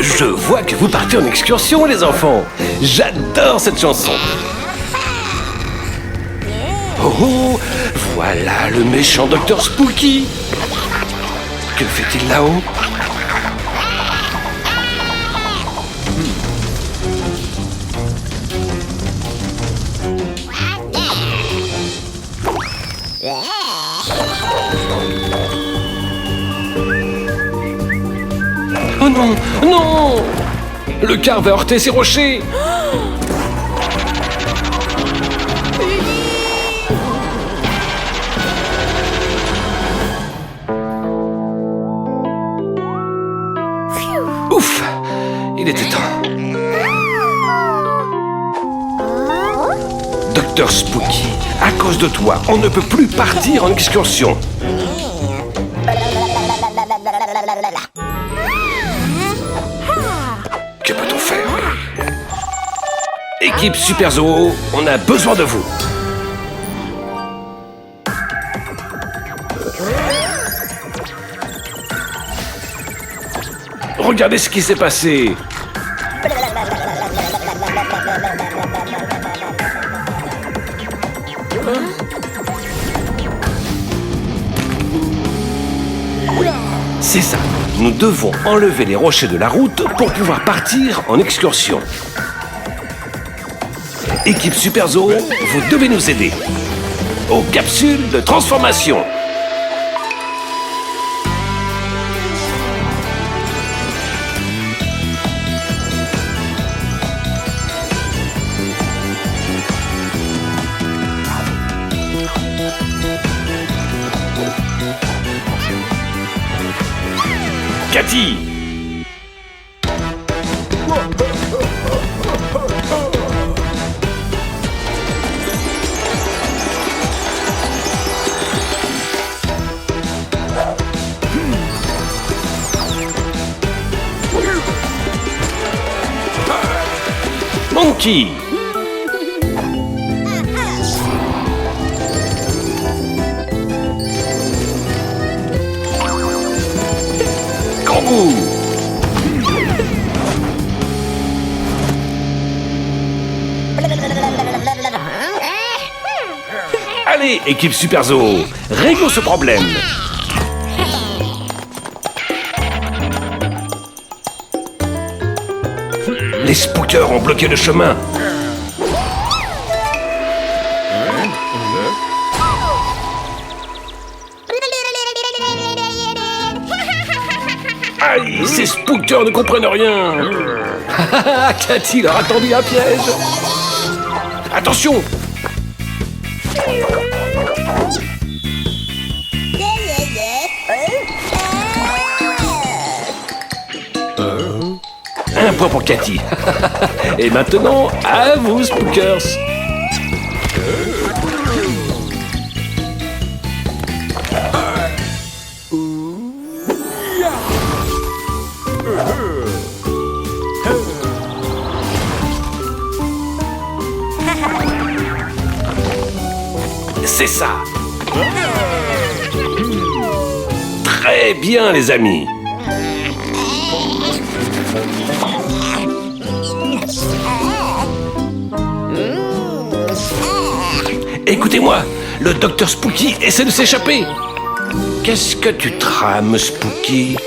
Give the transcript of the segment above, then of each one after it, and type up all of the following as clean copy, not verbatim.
Je vois que vous partez en excursion, les enfants. J'adore cette chanson. Oh, voilà le méchant Docteur Spooky. Que fait-il là-haut? Oh non, non! Le car va heurter ces rochers! Ouf! Il était temps. Docteur Spooky, à cause de toi, on ne peut plus partir en excursion. Que peut-on faire? Équipe Super Zoo, on a besoin de vous. Regardez ce qui s'est passé. C'est ça. Nous devons enlever les rochers de la route pour pouvoir partir en excursion. Équipe Super Zoo, vous devez nous aider. Aux capsules de transformation. Cathy! Monkey! Kangourou! Allez, équipe Super Zoo, réglons ce problème. Les spookers ont bloqué le chemin. Aïe, ces spookers ne comprennent rien. Cathy leur a tendu un piège. Attention! Un point pour Cathy. Et maintenant, à vous, spookers. C'est ça. Très bien, les amis. Écoutez-moi, le Docteur Spooky essaie de s'échapper. Qu'est-ce que tu trames, Spooky?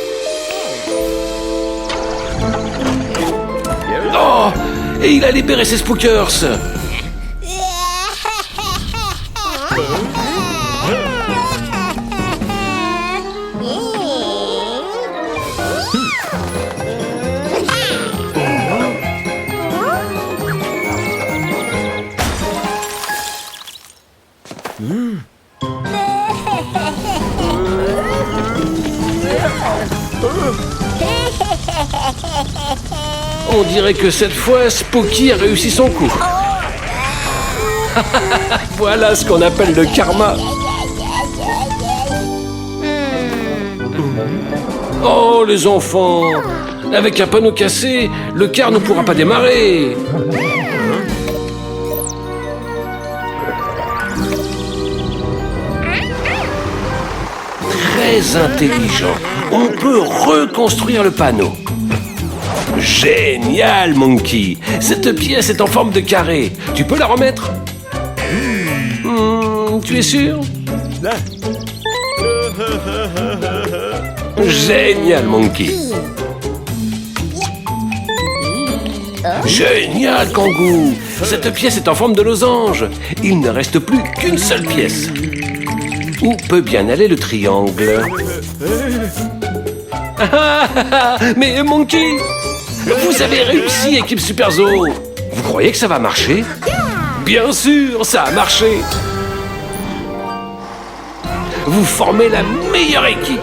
Oh, et il a libéré ses spookers. On dirait que cette fois, Spooky a réussi son coup. Voilà ce qu'on appelle le karma. Oh, les enfants! Avec un panneau cassé, le car ne pourra pas démarrer. Très intelligent. On peut reconstruire le panneau. Génial, Monkey! Cette pièce est en forme de carré. Tu peux la remettre? Tu es sûr? Génial, Monkey! Génial, Kangoo! Cette pièce est en forme de losange. Il ne reste plus qu'une seule pièce. Où peut bien aller le triangle? Mais Monkey! Vous avez réussi, équipe Super Zoo! Vous croyez que ça va marcher? Bien sûr, ça a marché! Vous formez la meilleure équipe!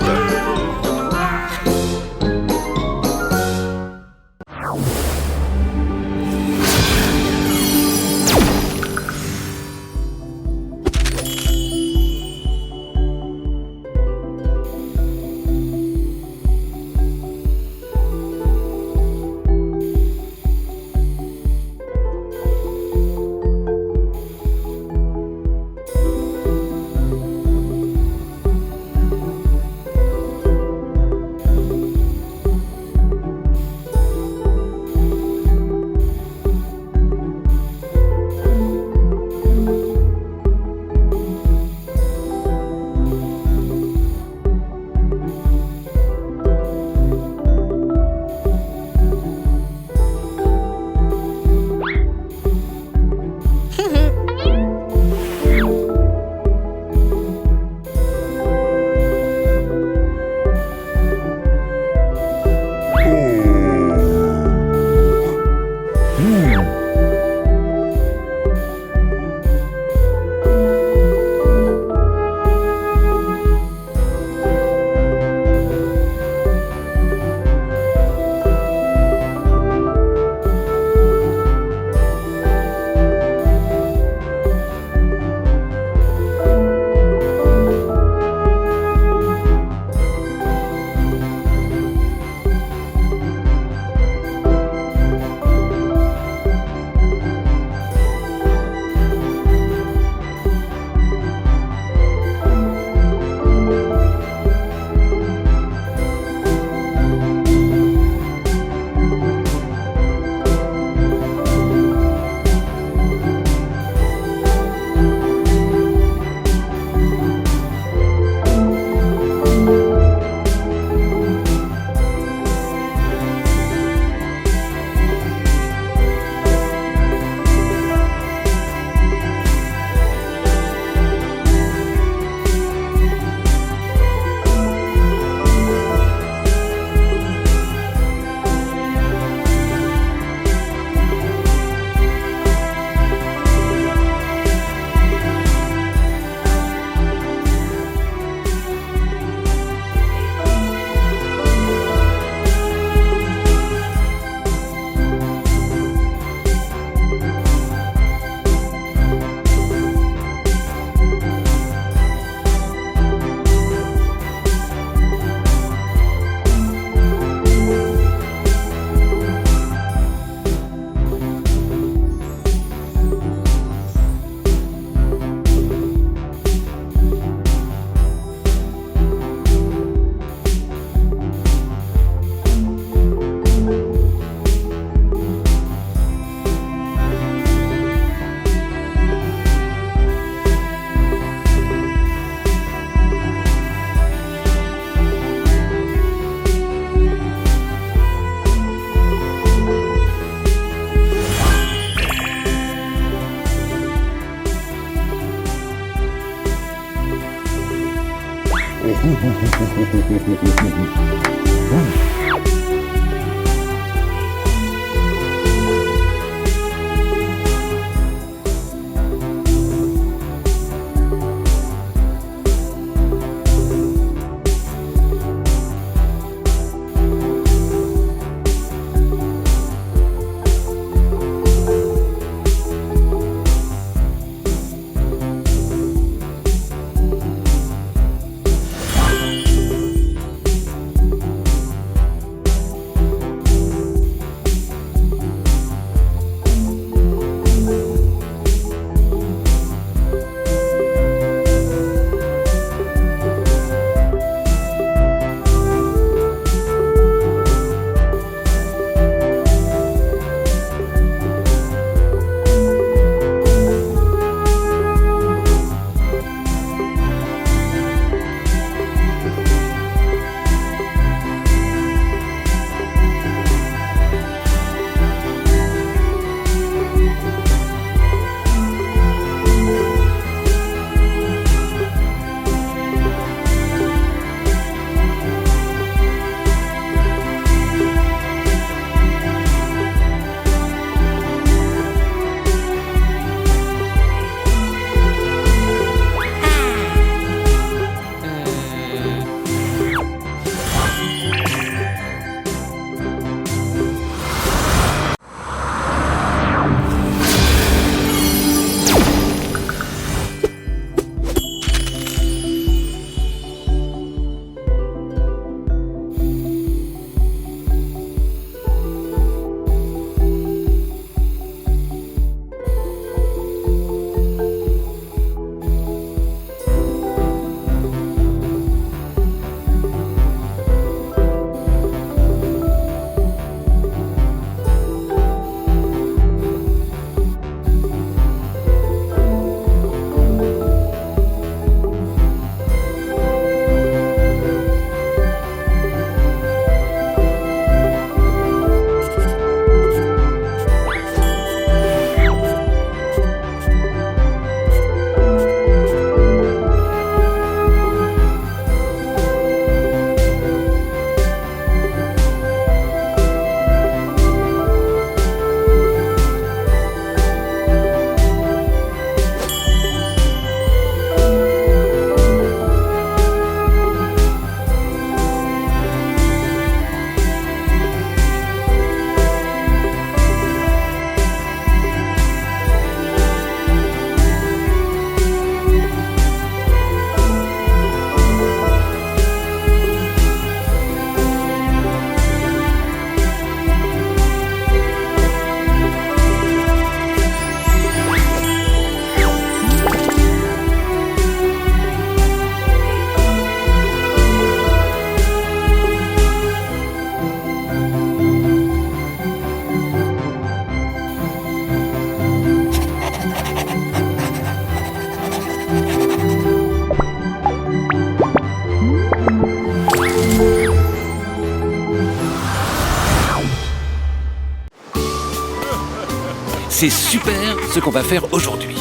C'est super ce qu'on va faire aujourd'hui.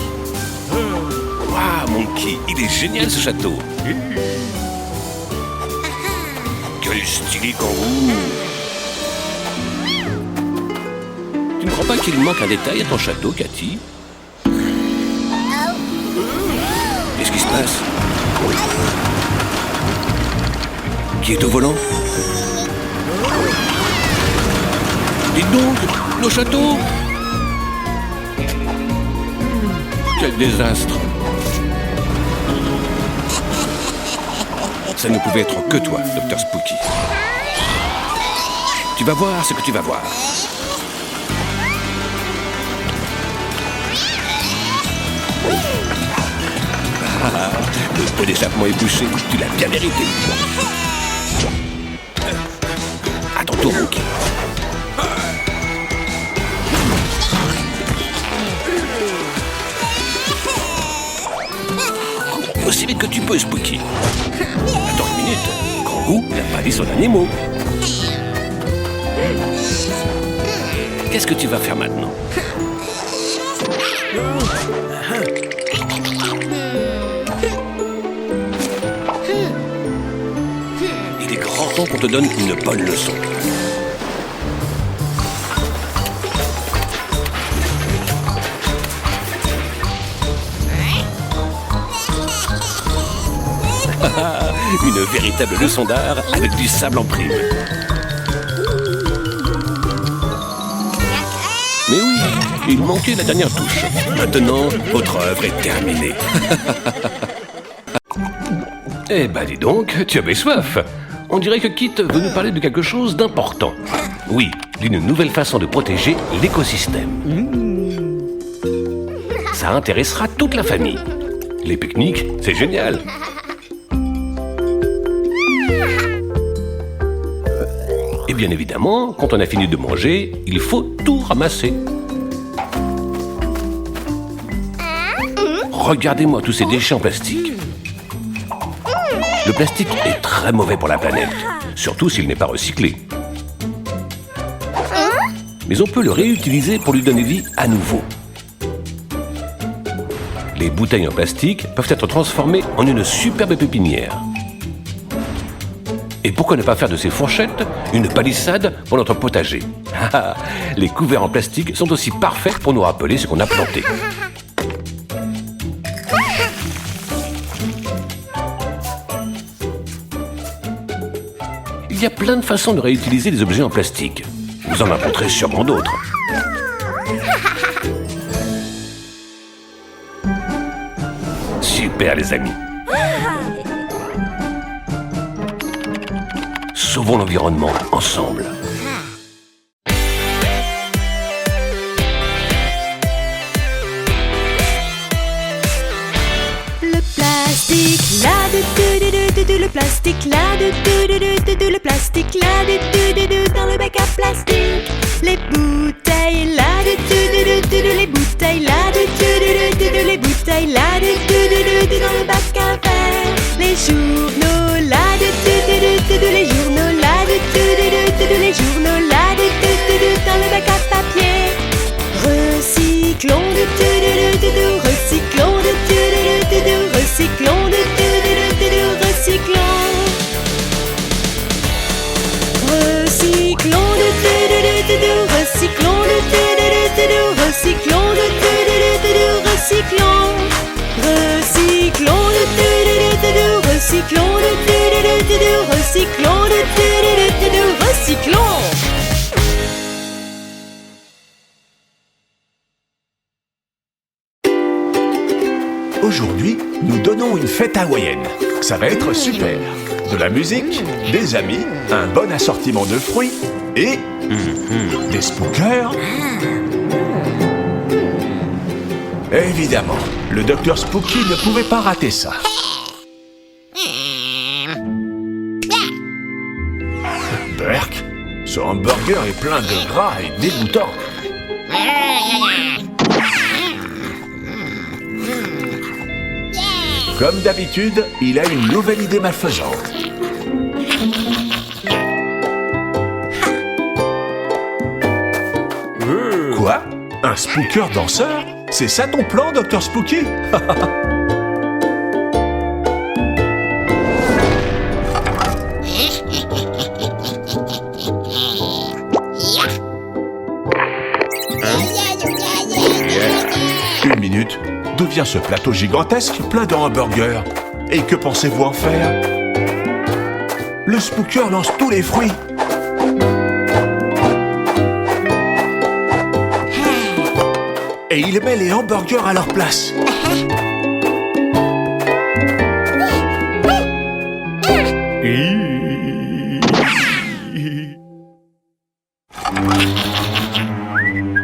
Waouh, Monkey, il est génial ce château. Quel stylé kangourou. Tu ne crois pas qu'il manque un détail à ton château, Cathy? Qu'est-ce qui se passe? Qui est au volant? Dites donc, nos châteaux! Quel désastre! Ça ne pouvait être que toi, Dr Spooky. Tu vas voir ce que tu vas voir. Ah, le pot d'échappement est bouché, tu l'as bien mérité. À ton tour, Monkey. Aussi vite que tu peux, Spooky. Attends une minute. Kangou n'a pas dit son dernier mot. Qu'est-ce que tu vas faire maintenant? Il est grand temps qu'on te donne une bonne leçon. Une véritable leçon d'art avec du sable en prime. Mais oui, il manquait la dernière touche. Maintenant, votre œuvre est terminée. Eh ben dis donc, tu avais soif. On dirait que Kit veut nous parler de quelque chose d'important. Oui, d'une nouvelle façon de protéger l'écosystème. Ça intéressera toute la famille. Les pique-niques, c'est génial. Et bien évidemment, quand on a fini de manger, il faut tout ramasser. Regardez-moi tous ces déchets en plastique. Le plastique est très mauvais pour la planète, surtout s'il n'est pas recyclé. Mais on peut le réutiliser pour lui donner vie à nouveau. Les bouteilles en plastique peuvent être transformées en une superbe pépinière. Et pourquoi ne pas faire de ces fourchettes une palissade pour notre potager? Les couverts en plastique sont aussi parfaits pour nous rappeler ce qu'on a planté. Il y a plein de façons de réutiliser des objets en plastique. Vous en rencontrez sûrement d'autres. Super les amis. Sauvons l'environnement ensemble. Le plastique là de le plastique là de le plastique là de dans le bac à plastique. Les bouteilles là de les bouteilles là de les bouteilles là de dans le bac à verre. Les journaux là de les journaux là de les journaux là de dans le bac à papier. Recyclons recyclons recyclons recyclons recyclons recyclons recyclons recyclons recyclons. Aujourd'hui, nous donnons une fête hawaïenne. Ça va être super. De la musique, des amis, un bon assortiment de fruits et des spookers. Évidemment, le Dr Spooky ne pouvait pas rater ça. Burk, ce hamburger est plein de gras et dégoûtant. Comme d'habitude, il a une nouvelle idée malfaisante. Quoi? Un spooker danseur? C'est ça ton plan, Dr Spooky? Une minute, d'où vient ce plateau gigantesque plein de hamburgers? Et que pensez-vous en faire? Le spooker lance tous les fruits. Et il met les hamburgers à leur place.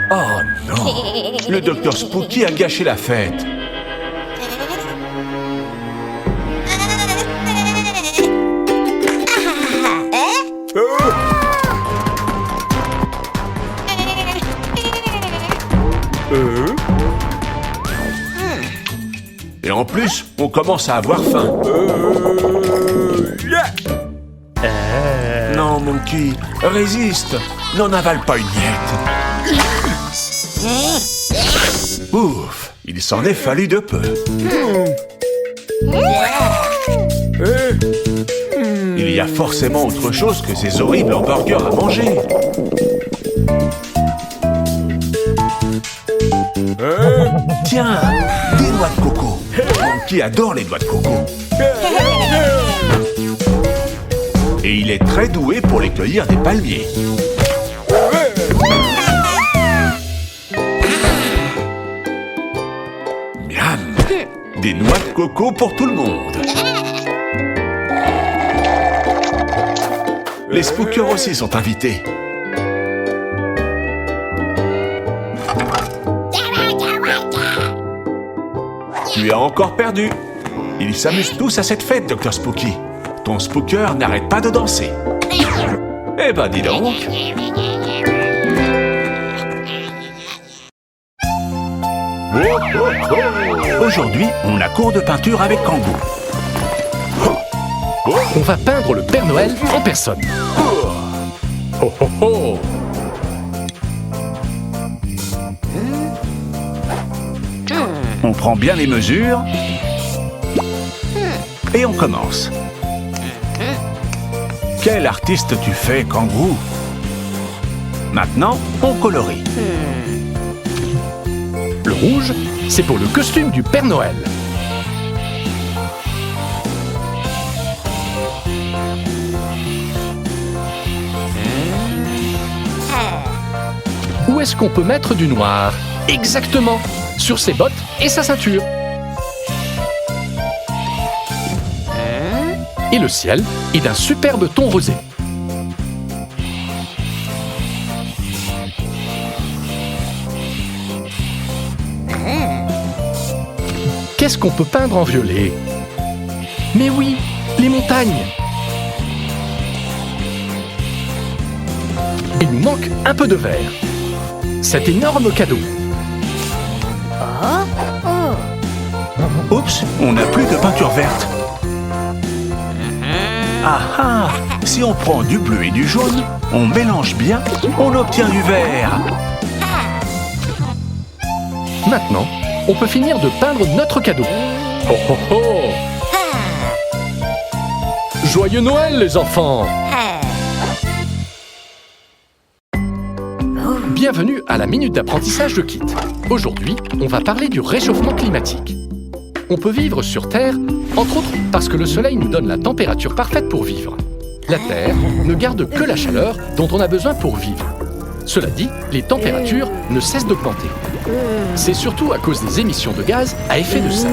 Oh non! Le Dr Spooky a gâché la fête. Et en plus, on commence à avoir faim. Non, Monkey, résiste. N'en avale pas une miette. Ouf, il s'en est fallu de peu. Il y a forcément autre chose que ces horribles hamburgers à manger. Tiens, des noix de coco. Monkey adore les noix de coco. Et il est très doué pour les cueillir des palmiers. Miam! Des noix de coco pour tout le monde. Les spookers aussi sont invités. Tu as encore perdu. Ils s'amusent tous à cette fête, Dr Spooky. Ton spooker n'arrête pas de danser. Eh ben, dis donc. Aujourd'hui, on a cours de peinture avec Kangoo. On va peindre le Père Noël en personne. Oh, oh, oh. On prend bien les mesures et on commence. Quel artiste tu fais, Kangoo? Maintenant, on colorie. Le rouge, c'est pour le costume du Père Noël. Où est-ce qu'on peut mettre du noir? Exactement, sur ses bottes et sa ceinture. Et le ciel est d'un superbe ton rosé. Qu'est-ce qu'on peut peindre en violet? Mais oui, les montagnes. Il nous manque un peu de vert. Cet énorme cadeau. Oups, on n'a plus de peinture verte. Ah ah! Si on prend du bleu et du jaune, on mélange bien, on obtient du vert. Maintenant, on peut finir de peindre notre cadeau. Oh oh oh! Joyeux Noël, les enfants! Bienvenue à la Minute d'apprentissage de Kit. Aujourd'hui, on va parler du réchauffement climatique. On peut vivre sur Terre, entre autres parce que le Soleil nous donne la température parfaite pour vivre. La Terre ne garde que la chaleur dont on a besoin pour vivre. Cela dit, les températures ne cessent d'augmenter. C'est surtout à cause des émissions de gaz à effet de serre.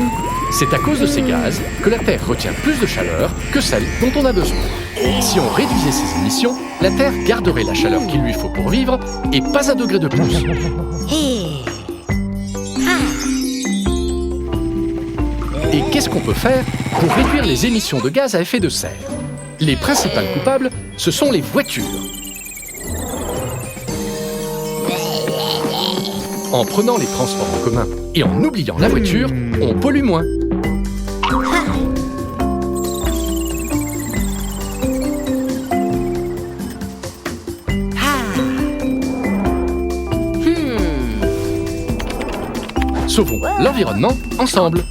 C'est à cause de ces gaz que la Terre retient plus de chaleur que celle dont on a besoin. Si on réduisait ces émissions, la Terre garderait la chaleur qu'il lui faut pour vivre et pas un degré de plus. Et qu'est-ce qu'on peut faire pour réduire les émissions de gaz à effet de serre? Les principales coupables, ce sont les voitures. En prenant les transports en commun et en oubliant la voiture, on pollue moins. Sauvons l'environnement ensemble.